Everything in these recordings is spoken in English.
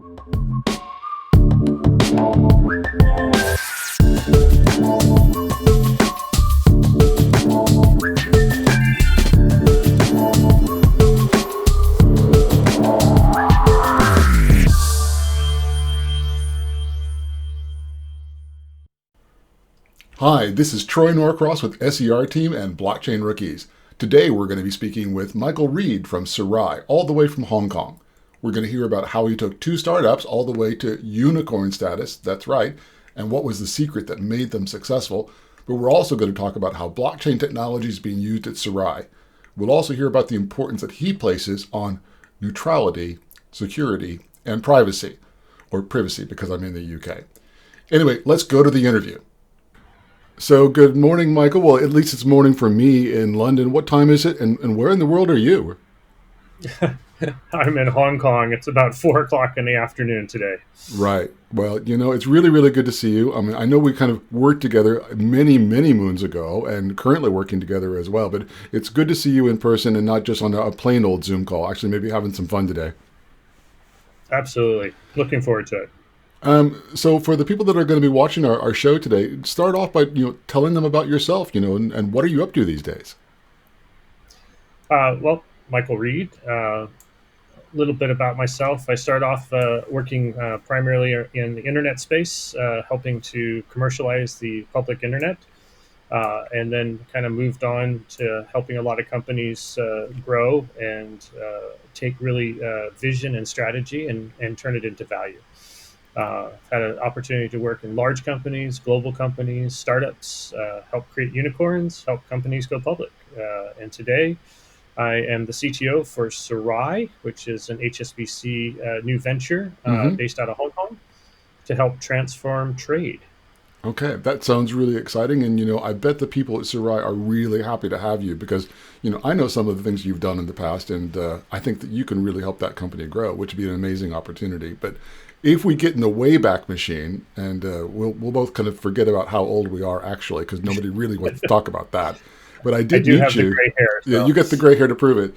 Hi, this is Troy Norcross with SER Team and Blockchain Rookies. Today we're going to be speaking with Michael Reed from Serai, all the way from Hong Kong. We're going to hear about how he took two startups all the way to unicorn status, that's right, and what was the secret that made them successful. But we're also going to talk about how blockchain technology is being used at Serai. We'll also hear about the importance that he places on neutrality, security, and privacy, or privacy because I'm in the UK. Anyway, let's go to the interview. So good morning, Michael. Well, at least it's morning for me in London. What time is it, and where in the world are you? I'm in Hong Kong. It's about 4 o'clock in the afternoon today. Right. Well, it's really, really good to see you. I mean, I know we kind of worked together many, many moons ago and currently working together as well, but it's good to see you in person and not just on a plain old Zoom call. Actually, maybe having some fun today. Absolutely. Looking forward to it. So for the people that are going to be watching our show today, start off by telling them about yourself, and what are you up to these days? Well, Michael Reed. A little bit about myself. I started off working primarily in the internet space, helping to commercialize the public internet, and then kind of moved on to helping a lot of companies grow and take really vision and strategy and turn it into value. Had an opportunity to work in large companies, global companies, startups, help create unicorns, help companies go public. And today, I am the CTO for Serai, which is an HSBC new venture based out of Hong Kong to help transform trade. Okay, that sounds really exciting. And, I bet the people at Serai are really happy to have you because, I know some of the things you've done in the past, and I think that you can really help that company grow, which would be an amazing opportunity. But if we get in the Wayback Machine, and we'll both kind of forget about how old we are actually, because nobody really wants to talk about that. But I did meet have you. The gray hair, so. Yeah, you got the gray hair to prove it.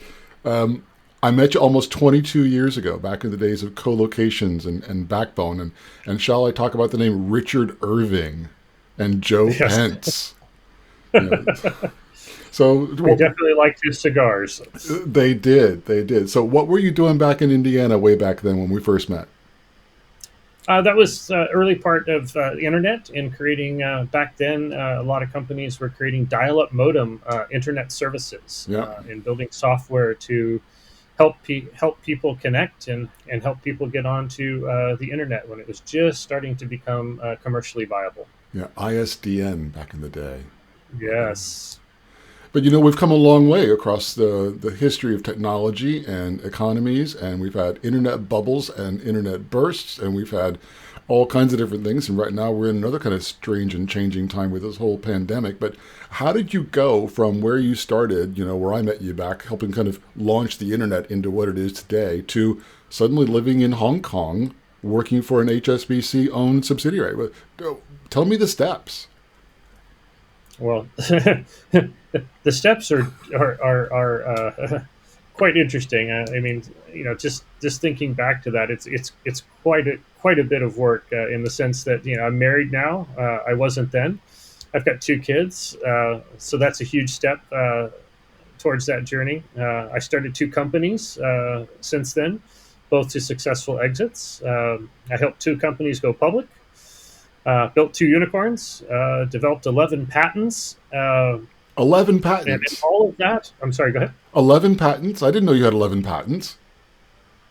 I met you almost 22 years ago, back in the days of co-locations and Backbone. And shall I talk about the name Richard Irving and Joe Pence? So they definitely liked his cigars. They did. So what were you doing back in Indiana way back then when we first met? That was early part of the internet and creating, back then, a lot of companies were creating dial-up modem internet services and building software to help people connect and help people get onto the internet when it was just starting to become commercially viable. Yeah, ISDN back in the day. Yes. But we've come a long way across the history of technology and economies, and we've had internet bubbles and internet bursts, and we've had all kinds of different things. And right now we're in another kind of strange and changing time with this whole pandemic. But how did you go from where you started, where I met you back, helping kind of launch the internet into what it is today, to suddenly living in Hong Kong, working for an HSBC-owned subsidiary? But tell me the steps. Well, the steps are quite interesting. I mean, just thinking back to that, it's quite a bit of work in the sense that I'm married now. I wasn't then. I've got 2 kids, so that's a huge step towards that journey. I started 2 companies since then, both to successful exits. I helped 2 companies go public. Built 2 unicorns, developed 11 patents. 11 patents? And all of that, I'm sorry, go ahead. 11 patents? I didn't know you had 11 patents.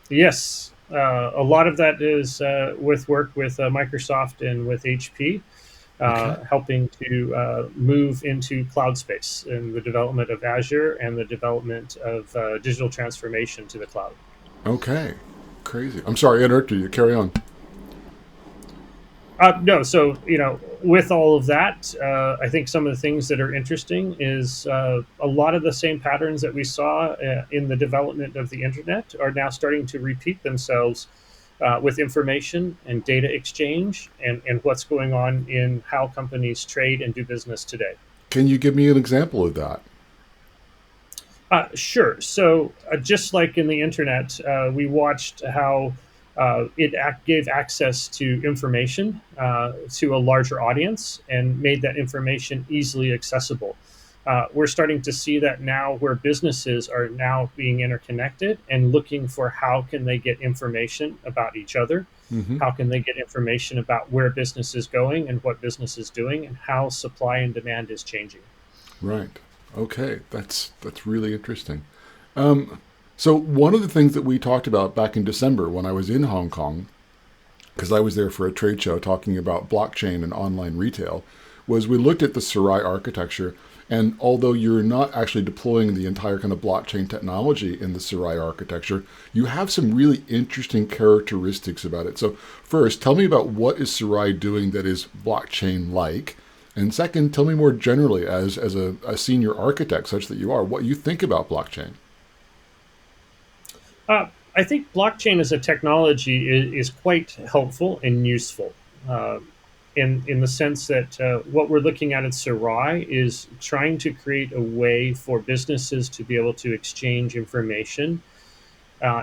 Yes. A lot of that is with work with Microsoft and with HP, helping to move into cloud space and the development of Azure and the development of digital transformation to the cloud. Okay. Crazy. I'm sorry, I interrupted you. Carry on. No, so, with all of that, I think some of the things that are interesting is a lot of the same patterns that we saw in the development of the internet are now starting to repeat themselves with information and data exchange and what's going on in how companies trade and do business today. Can you give me an example of that? Sure. So just like in the internet, we watched how Gave access to information to a larger audience and made that information easily accessible. We're starting to see that now where businesses are now being interconnected and looking for how can they get information about each other, Mm-hmm. how can they get information about where business is going and what business is doing and how supply and demand is changing. Right. Okay. That's really interesting. So one of the things that we talked about back in December when I was in Hong Kong, because I was there for a trade show talking about blockchain and online retail, was we looked at the Serai architecture. And although you're not actually deploying the entire kind of blockchain technology in the Serai architecture, you have some really interesting characteristics about it. So first, tell me about what is Serai doing that is blockchain-like. And second, tell me more generally, as a senior architect, such that you are, what you think about blockchain. I think blockchain as a technology is quite helpful and useful. Uh, in the sense that what we're looking at Serai is trying to create a way for businesses to be able to exchange information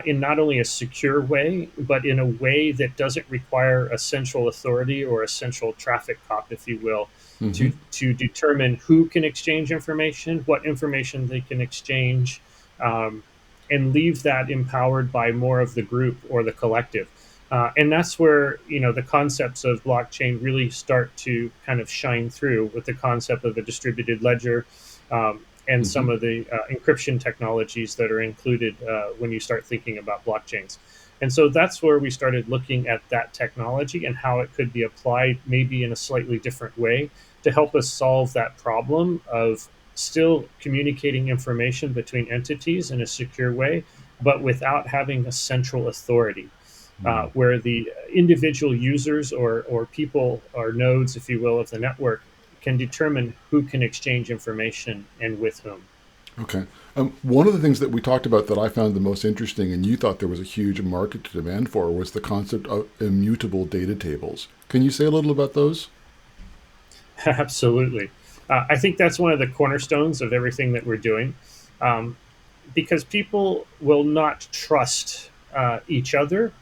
in not only a secure way, but in a way that doesn't require a central authority or a central traffic cop, if you will, Mm-hmm. to determine who can exchange information, what information they can exchange, um, and leave that empowered by more of the group or the collective. And that's where the concepts of blockchain really start to kind of shine through with the concept of a distributed ledger, and Mm-hmm. some of the encryption technologies that are included when you start thinking about blockchains. And so that's where we started looking at that technology and how it could be applied maybe in a slightly different way to help us solve that problem of still communicating information between entities in a secure way, but without having a central authority. Where the individual users or people or nodes, if you will, of the network can determine who can exchange information and with whom. Okay. One of the things that we talked about that I found the most interesting, and you thought there was a huge market demand for, was the concept of immutable data tables. Can you say a little about those? Absolutely. I think that's one of the cornerstones of everything that we're doing, um, because people will not trust each other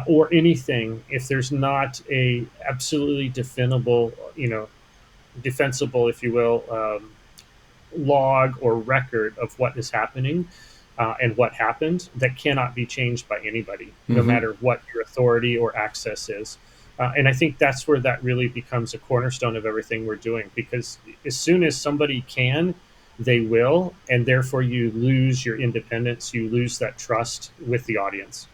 or anything if there's not a absolutely definable, defensible, if you will, log or record of what is happening and what happened that cannot be changed by anybody, no Mm-hmm. matter what your authority or access is. And I think that's where that really becomes a cornerstone of everything we're doing, because as soon as somebody can, they will, and therefore you lose your independence, you lose that trust with the audience.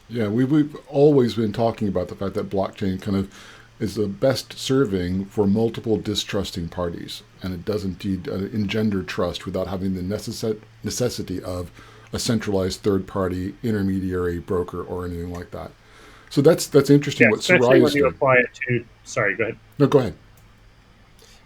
Yeah, we've always been talking about the fact that blockchain kind of is the best serving for multiple distrusting parties, and it does indeed engender trust without having the necessity of a centralized third party intermediary broker or anything like that. So that's interesting Yeah, what especially Sarai when is you doing. apply it to, sorry, go ahead. No, go ahead.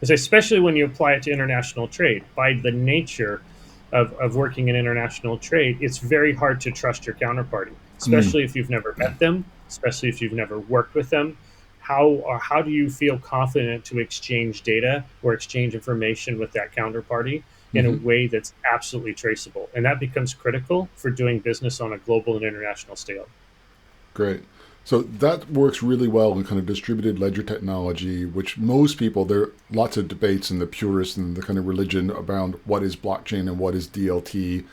Especially when you apply it to international trade. By the nature of working in international trade, it's very hard to trust your counterparty, Mm, especially if you've never met them, especially if you've never worked with them. How do you feel confident to exchange data or exchange information with that counterparty in a hmm. way that's absolutely traceable? And that becomes critical for doing business on a global and international scale. Great. So that works really well in kind of distributed ledger technology, which most people, there are lots of debates in the purists and the kind of religion around what is blockchain and what is DLT,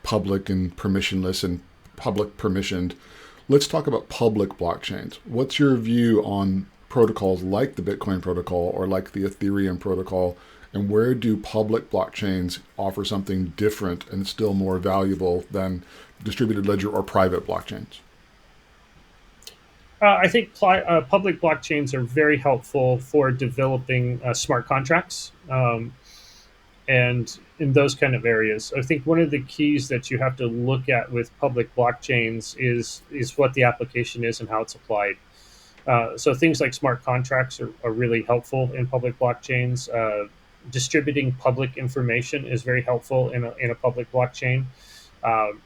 public and permissionless and public permissioned. Let's talk about public blockchains. What's your view on protocols like the Bitcoin protocol or like the Ethereum protocol? And where do public blockchains offer something different and still more valuable than distributed ledger or private blockchains? I think public blockchains are very helpful for developing smart contracts. And in those kind of areas, I think one of the keys that you have to look at with public blockchains is what the application is and how it's applied. So things like smart contracts are really helpful in public blockchains. Distributing public information is very helpful in a public blockchain. Um,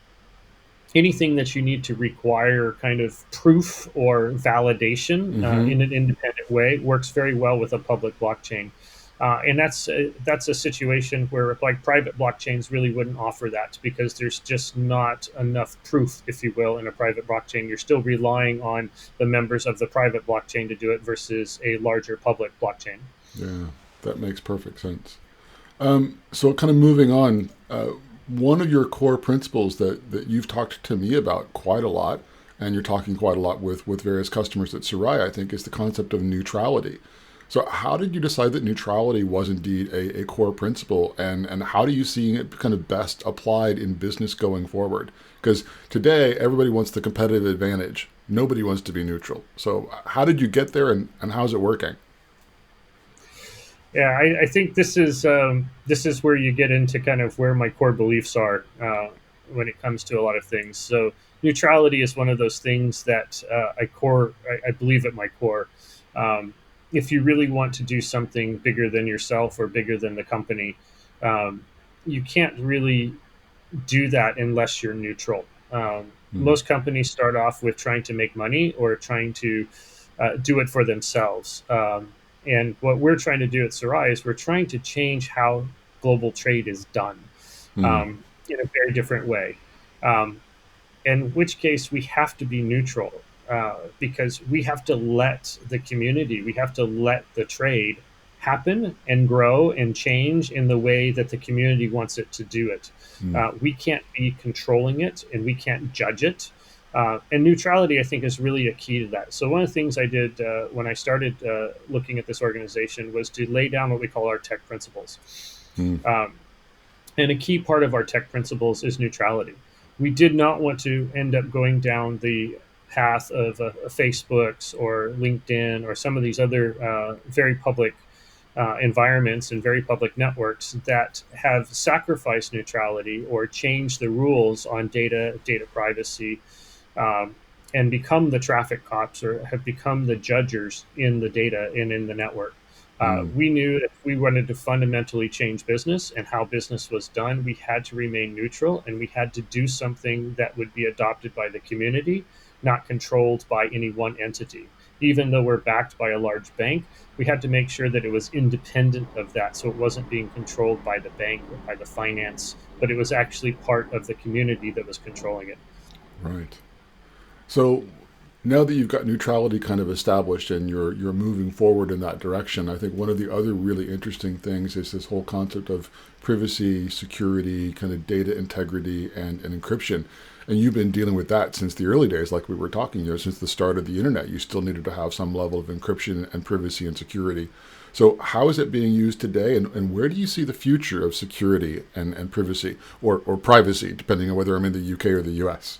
Anything that you need to require kind of proof or validation Mm-hmm. in an independent way works very well with a public blockchain. And that's a situation where like private blockchains really wouldn't offer that because there's just not enough proof, if you will, in a private blockchain. You're still relying on the members of the private blockchain to do it versus a larger public blockchain. Yeah, that makes perfect sense. So, kind of moving on, one of your core principles that you've talked to me about quite a lot, and you're talking quite a lot with various customers at Serai, I think, is the concept of neutrality. So, how did you decide that neutrality was indeed a core principle, and how do you see it kind of best applied in business going forward? Because today, everybody wants the competitive advantage. Nobody wants to be neutral. So, how did you get there, and how's it working? Yeah, I think this is where you get into kind of where my core beliefs are when it comes to a lot of things. So neutrality is one of those things that I believe at my core. Um, if you really want to do something bigger than yourself or bigger than the company, um, you can't really do that unless you're neutral. Hmm. Most companies start off with trying to make money or trying to do it for themselves. And what we're trying to do at Serai is we're trying to change how global trade is done Hmm. in a very different way. Um, in which case we have to be neutral because we have to let the community, we have to let the trade happen and grow and change in the way that the community wants it to do it. Hmm. We can't be controlling it and we can't judge it. And neutrality, I think, is really a key to that. So, one of the things I did when I started looking at this organization was to lay down what we call our tech principles. Hmm. Um, and a key part of our tech principles is neutrality. We did not want to end up going down the path of Facebook's or LinkedIn or some of these other very public environments and very public networks that have sacrificed neutrality or changed the rules on data privacy, um, and become the traffic cops or have become the judges in the data and in the network. Hmm. We knew if we wanted to fundamentally change business and how business was done, we had to remain neutral and we had to do something that would be adopted by the community, not controlled by any one entity. Even though we're backed by a large bank, we had to make sure that it was independent of that. So it wasn't being controlled by the bank or by the finance, but it was actually part of the community that was controlling it. Right. So now that you've got neutrality kind of established and you're moving forward in that direction, I think one of the other really interesting things is this whole concept of privacy, security, kind of data integrity, and encryption. And you've been dealing with that since the early days, like we were talking, since the start of the internet. You still needed to have some level of encryption and privacy and security. So how is it being used today, and where do you see the future of security and privacy, or privacy, depending on whether I'm in the UK or the US?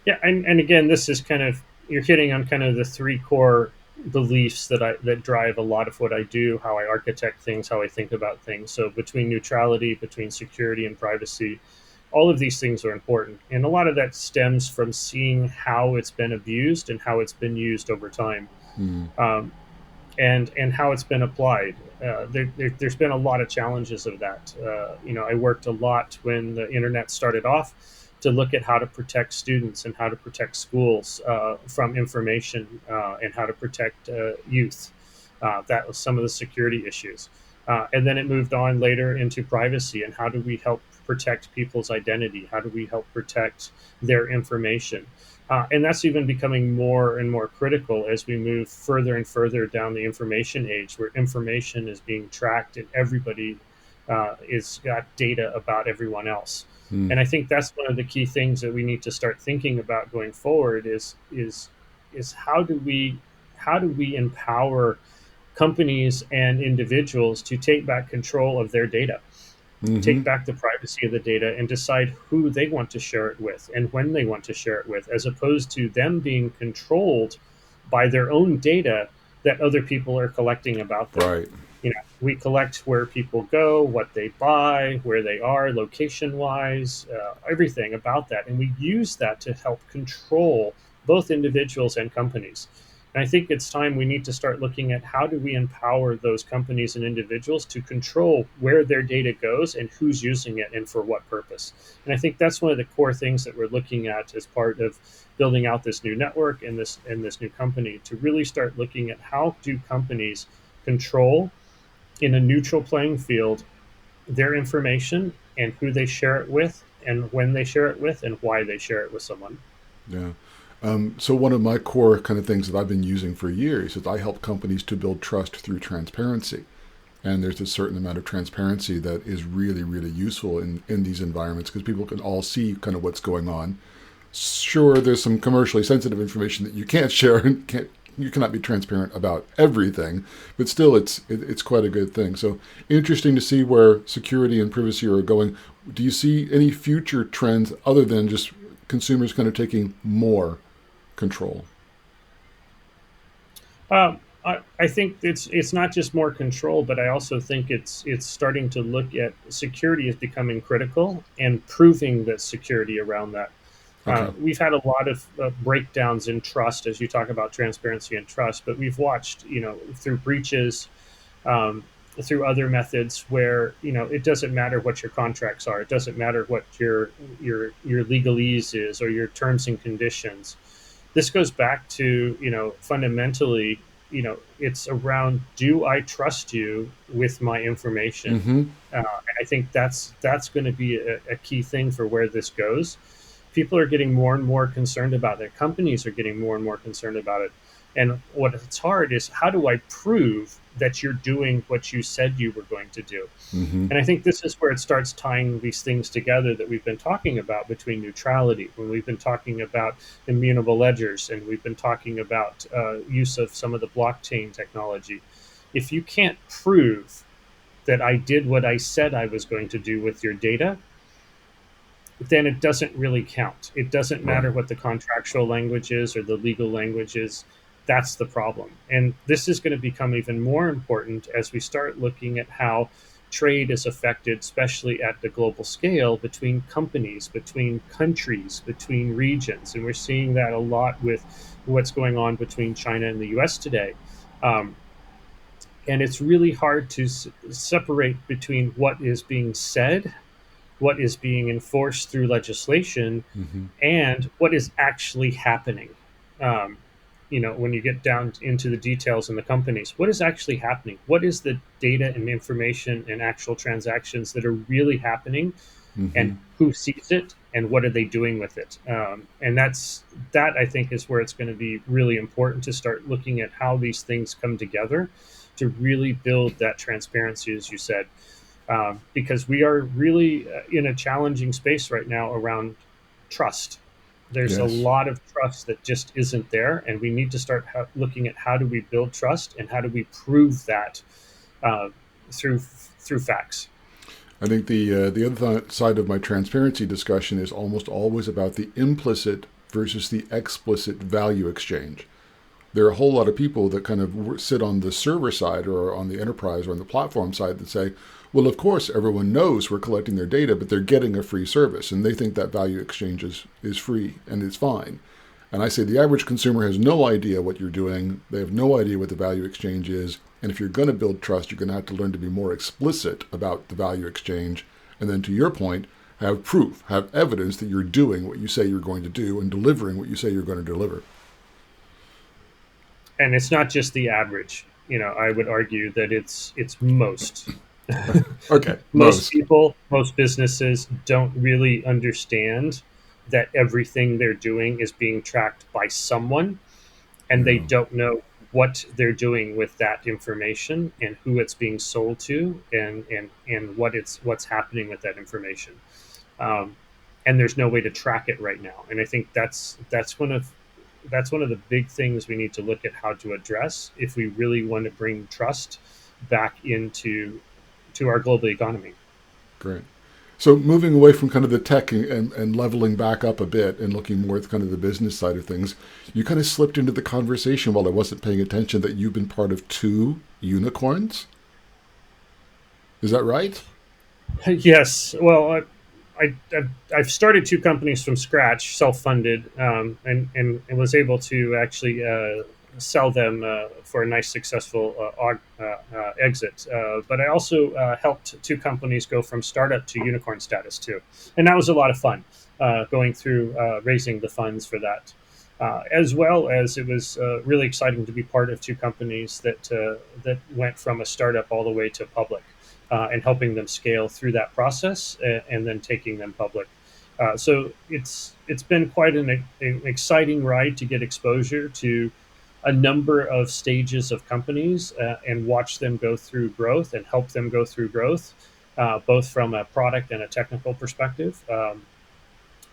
Yeah, and again, this is kind of you're hitting on kind of the three core beliefs that drive a lot of what I do, how I architect things, how I think about things. So between neutrality, between security and privacy, all of these things are important, and a lot of that stems from seeing how it's been abused and how it's been used over time. Hmm. Um, and how it's been applied. There's been a lot of challenges of that. I worked a lot when the internet started off to look at how to protect students and how to protect schools from information and how to protect youth. That was some of the security issues. And then it moved on later into privacy and how do we help protect people's identity? How do we help protect their information? And that's even becoming more and more critical as we move further and further down the information age, where information is being tracked and everybody is got data about everyone else. Hmm. And I think that's one of the key things that we need to start thinking about going forward is how do we empower companies and individuals to take back control of their data, Mm-hmm. take back the privacy of the data and decide who they want to share it with and when they want to share it with, as opposed to them being controlled by their own data that other people are collecting about them. Right. We collect where people go, what they buy, where they are, location wise, everything about that. And we use that to help control both individuals and companies. And I think it's time we need to start looking at how do we empower those companies and individuals to control where their data goes and who's using it and for what purpose. And I think that's one of the core things that we're looking at as part of building out this new network and this new company, to really start looking at how do companies control in a neutral playing field their information and who they share it with and when they share it with and why they share it with someone. Yeah. So one of my core kind of things that I've been using for years is I help companies to build trust through transparency. And there's a certain amount of transparency that is really, really useful in these environments because people can all see kind of what's going on. Sure, there's some commercially sensitive information that you can't share and you cannot be transparent about everything, but still it's quite a good thing. So interesting to see where security and privacy are going. Do you see any future trends other than just consumers kind of taking more control? I think it's not just more control, but I also think it's starting to look at security as becoming critical and proving that security around that. Okay. We've had a lot of breakdowns in trust as you talk about transparency and trust, but we've watched, through breaches, um, through other methods where it doesn't matter what your contracts are, it doesn't matter what your legalese is or your terms and conditions. This goes back to fundamentally, it's around, do I trust you with my information? Mm-hmm. I think that's going to be a key thing for where this goes. People are getting more and more concerned about it. Companies are getting more and more concerned about it. And what it's hard is, how do I prove that you're doing what you said you were going to do? Mm-hmm. And I think this is where it starts tying these things together that we've been talking about between neutrality, when we've been talking about immutable ledgers, and we've been talking about use of some of the blockchain technology. If you can't prove that I did what I said I was going to do with your data, then it doesn't really count. It doesn't Right. matter what the contractual language is or the legal language is. That's the problem. And this is going to become even more important as we start looking at how trade is affected, especially at the global scale, between companies, between countries, between regions. And we're seeing that a lot with what's going on between China and the US today. Um, and it's really hard to separate between what is being said, what is being enforced through legislation, Mm-hmm. and what is actually happening. Um, when you get down into the details in the companies, what is actually happening? What is the data and information and actual transactions that are really happening, and Mm-hmm. who sees it, and what are they doing with it? And that I think is where it's going to be really important to start looking at how these things come together to really build that transparency, as you said, because we are really in a challenging space right now around trust. There's a Yes. lot of trust that just isn't there, and we need to start looking at how do we build trust and how do we prove that uh, through facts. I think the other side of my transparency discussion is almost always about the implicit versus the explicit value exchange. There are a whole lot of people that kind of sit on the server side or on the enterprise or on the platform side that say, well, of course, everyone knows we're collecting their data, but they're getting a free service, and they think that value exchange is free and it's fine. And I say the average consumer has no idea what you're doing. They have no idea what the value exchange is. And if you're going to build trust, you're going to have to learn to be more explicit about the value exchange. And then to your point, have proof, have evidence that you're doing what you say you're going to do and delivering what you say you're going to deliver. And it's not just the average. I would argue that it's most. Okay, Most most. people, most businesses don't really understand that everything they're doing is being tracked by someone, and they Yeah, don't know what they're doing with that information and who it's being sold to, and what's happening with that information. um, and there's no way to track it right now. And I think that's one of the big things we need to look at how to address if we really want to bring trust back into our global economy. great. So moving away from kind of the tech and leveling back up a bit and looking more at kind of the business side of things, you kind of slipped into the conversation while I wasn't paying attention that you've been part of two unicorns. Is that right? Yes. Well, I've started two companies from scratch, self-funded, and was able to actually sell them for a nice, successful exit. But I also helped two companies go from startup to unicorn status too, and that was a lot of fun, going through raising the funds for that. as well as it was really exciting to be part of two companies that went from a startup all the way to public, and helping them scale through that process, and then taking them public. So it's been quite an exciting ride to get exposure to a number of stages of companies, and watch them go through growth and help them go through growth, both from a product and a technical perspective.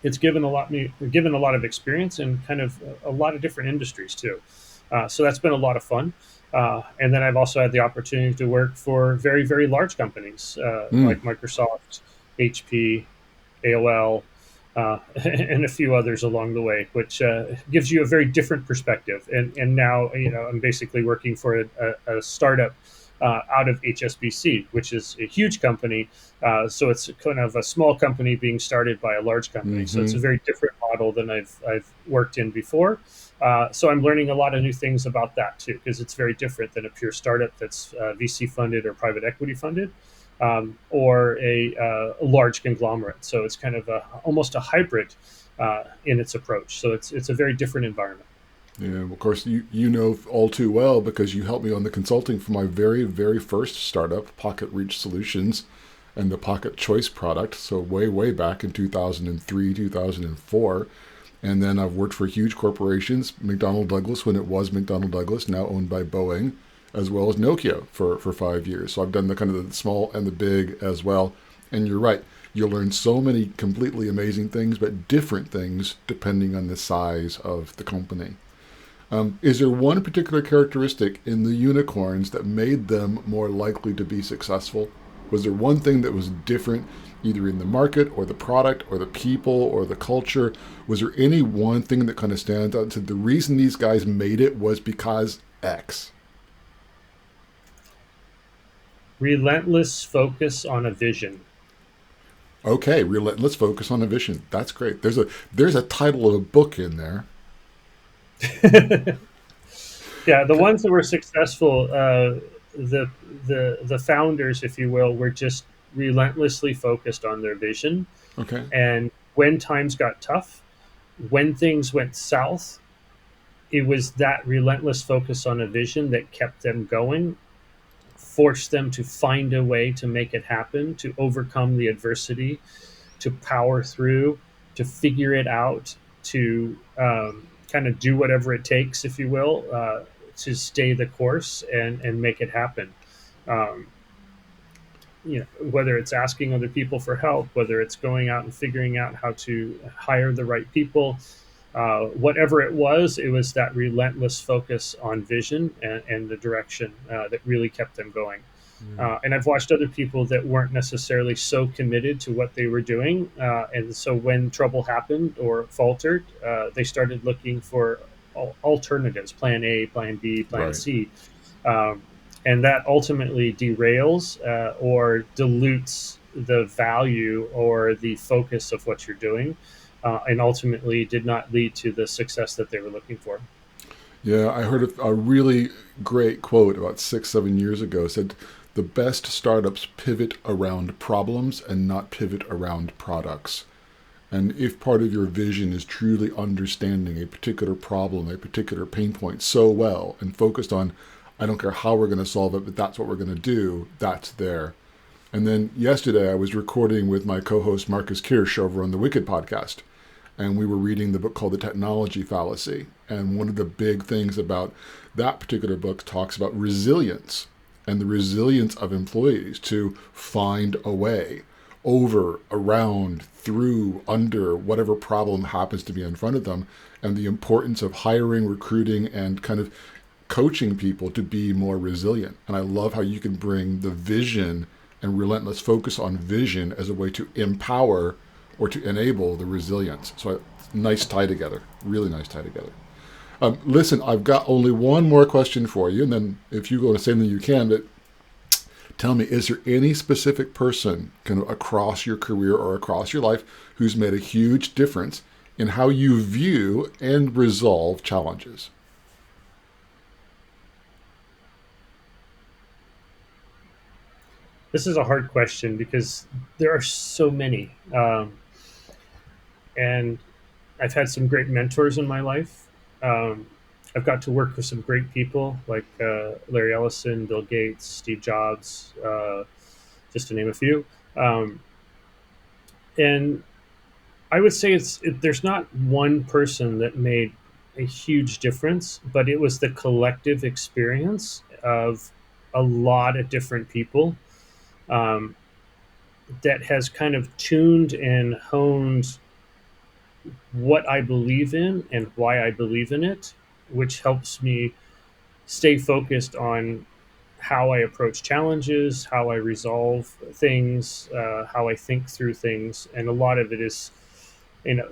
It's given a lot of experience in kind of a lot of different industries too. So that's been a lot of fun. And then I've also had the opportunity to work for very, very large companies, Mm. like Microsoft, HP, AOL, and a few others along the way, which gives you a very different perspective. And now, I'm basically working for a startup out of HSBC, which is a huge company. So it's kind of a small company being started by a large company. So it's Hmm. a very different model than I've worked in before. So I'm learning a lot of new things about that too, because it's very different than a pure startup that's VC funded or private equity funded, or a large conglomerate. So it's kind of almost a hybrid in its approach. So it's a very different environment. Yeah, of course, you know all too well because you helped me on the consulting for my very, very first startup, Pocket Reach Solutions, and the Pocket Choice product. So way, way back in 2003, 2004. And then I've worked for huge corporations, McDonnell Douglas when it was McDonnell Douglas, now owned by Boeing, as well as Nokia for 5 years. So I've done the kind of the small and the big as well. And you're right, you'll learn so many completely amazing things, but different things depending on the size of the company. Is there one particular characteristic in the unicorns that made them more likely to be successful? Was there one thing that was different, either in the market or the product or the people or the culture? Was there any one thing that kind of stands out and said the reason these guys made it was because X? Relentless focus on a vision. Okay, let's focus on a vision. That's great. There's a title of a book in there. Yeah, the ones that were successful, the the founders, if you will, were just relentlessly focused on their vision. Okay. And when times got tough, when things went south, it was that relentless focus on a vision that kept them going, forced them to find a way to make it happen, to overcome the adversity, to power through, to figure it out, to kind of do whatever it takes, if you will, to stay the course and make it happen. Um, whether it's asking other people for help, whether it's going out and figuring out how to hire the right people, whatever it was that relentless focus on vision and the direction that really kept them going. Yeah. And I've watched other people that weren't necessarily so committed to what they were doing. And so when trouble happened or faltered, they started looking for alternatives, plan A, plan B, plan Right. C. Um, and that ultimately derails or dilutes the value or the focus of what you're doing, and ultimately did not lead to the success that they were looking for. Yeah, I heard a really great quote about 6, 7 years ago. It said, "The best startups pivot around problems and not pivot around products." And if part of your vision is truly understanding a particular problem, a particular pain point so well, and focused on, I don't care how we're going to solve it, but that's what we're going to do, that's there. And then yesterday I was recording with my co-host Marcus Kirsch over on the Wicked podcast, and we were reading the book called The Technology Fallacy. And one of the big things about that particular book talks about resilience and the resilience of employees to find a way over, around, through, under whatever problem happens to be in front of them, and the importance of hiring, recruiting, and kind of coaching people to be more resilient. And I love how you can bring the vision and relentless focus on vision as a way to empower or to enable the resilience. So nice tie together, really nice tie together. Listen, I've got only one more question for you, and then if you go to say anything you can, but tell me, is there any specific person kind of across your career or across your life who's made a huge difference in how you view and resolve challenges? This is a hard question because there are so many. And I've had some great mentors in my life. I've got to work with some great people like Larry Ellison, Bill Gates, Steve Jobs, just to name a few. Um, and I would say there's not one person that made a huge difference, but it was the collective experience of a lot of different people um, that has kind of tuned and honed what I believe in and why I believe in it, which helps me stay focused on how I approach challenges, how I resolve things, how I think through things. And a lot of it is,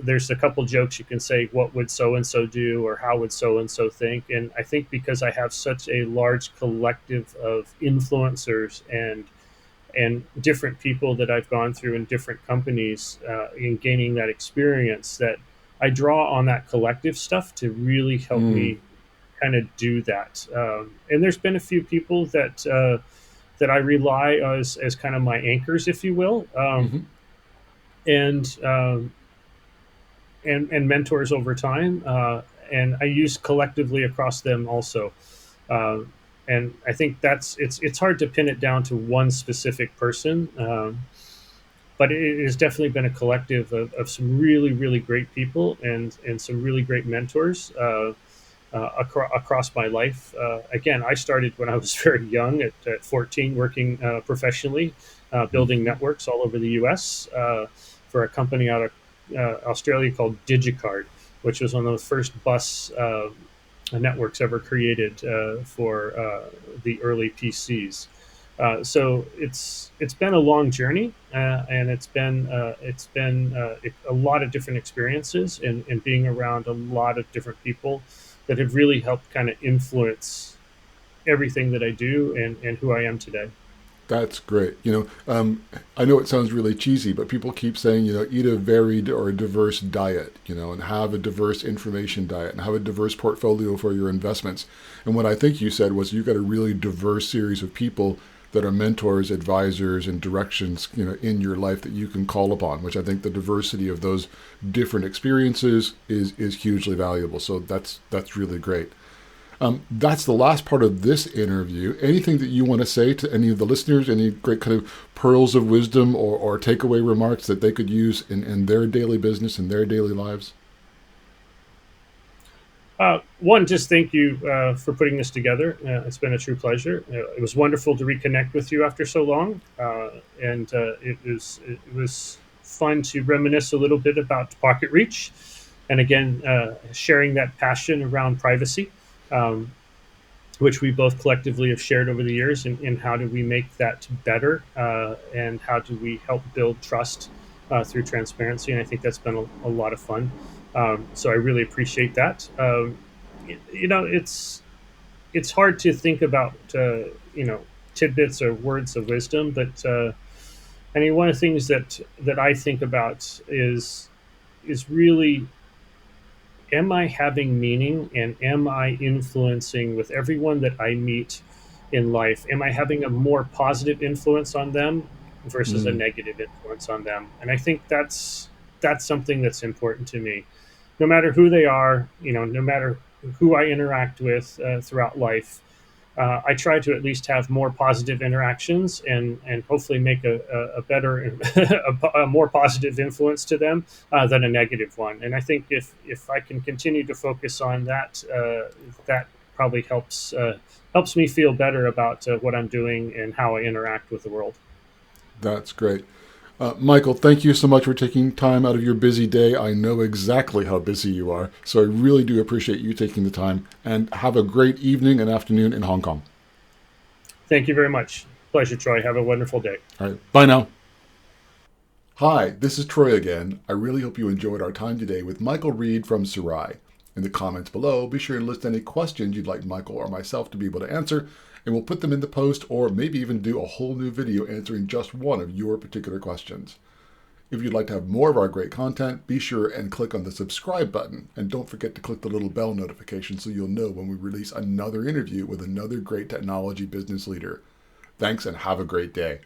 there's a couple jokes you can say, what would so and so do, or how would so and so think? And I think because I have such a large collective of influencers and different people that I've gone through in different companies in gaining that experience, that I draw on that collective stuff to really help Mm. me kind of do that. And there's been a few people that I rely as kind of my anchors, if you will, Hmm. and and mentors over time. And I use collectively across them also. Uh, and I think it's hard to pin it down to one specific person. But it has definitely been a collective of some really, really great people and some really great mentors across my life. Again, I started when I was very young at 14, working professionally, building Hmm. networks all over the US for a company out of Australia called DigiCard, which was one of the first bus networks ever created for the early PCs. So it's been a long journey, and it's been a lot of different experiences, and being around a lot of different people that have really helped kind of influence everything that I do and who I am today. That's great. I know it sounds really cheesy, but people keep saying, eat a varied or a diverse diet, and have a diverse information diet and have a diverse portfolio for your investments. And what I think you said was you've got a really diverse series of people that are mentors, advisors, and directions, in your life that you can call upon, which I think the diversity of those different experiences is hugely valuable. So that's really great. That's the last part of this interview. Anything that you want to say to any of the listeners, any great kind of pearls of wisdom or takeaway remarks that they could use in their daily business and their daily lives? One, just thank you for putting this together. It's been a true pleasure. It was wonderful to reconnect with you after so long, and it was fun to reminisce a little bit about Pocket Reach, and again, sharing that passion around privacy. Um, which we both collectively have shared over the years, and how do we make that better, and how do we help build trust through transparency. And I think that's been a lot of fun. So I really appreciate that. It's hard to think about tidbits or words of wisdom, but I mean, one of the things that I think about is really, am I having meaning, and am I influencing with everyone that I meet in life? Am I having a more positive influence on them versus a Mm. negative influence on them? And I think that's something that's important to me. No matter who they are, no matter who I interact with throughout life, I try to at least have more positive interactions and hopefully make a better, a more positive influence to them than a negative one. And I think if I can continue to focus on that, that probably helps me feel better about what I'm doing and how I interact with the world. That's great. Michael, thank you so much for taking time out of your busy day. I know exactly how busy you are, so I really do appreciate you taking the time. And have a great evening and afternoon in Hong Kong. Thank you very much. Pleasure, Troy. Have a wonderful day. All right, bye now. Hi, this is Troy again. I really hope you enjoyed our time today with Michael Reed from Serai. In the comments below, be sure and list any questions you'd like Michael or myself to be able to answer, and we'll put them in the post or maybe even do a whole new video answering just one of your particular questions. If you'd like to have more of our great content, be sure and click on the subscribe button, and don't forget to click the little bell notification so you'll know when we release another interview with another great technology business leader. Thanks and have a great day.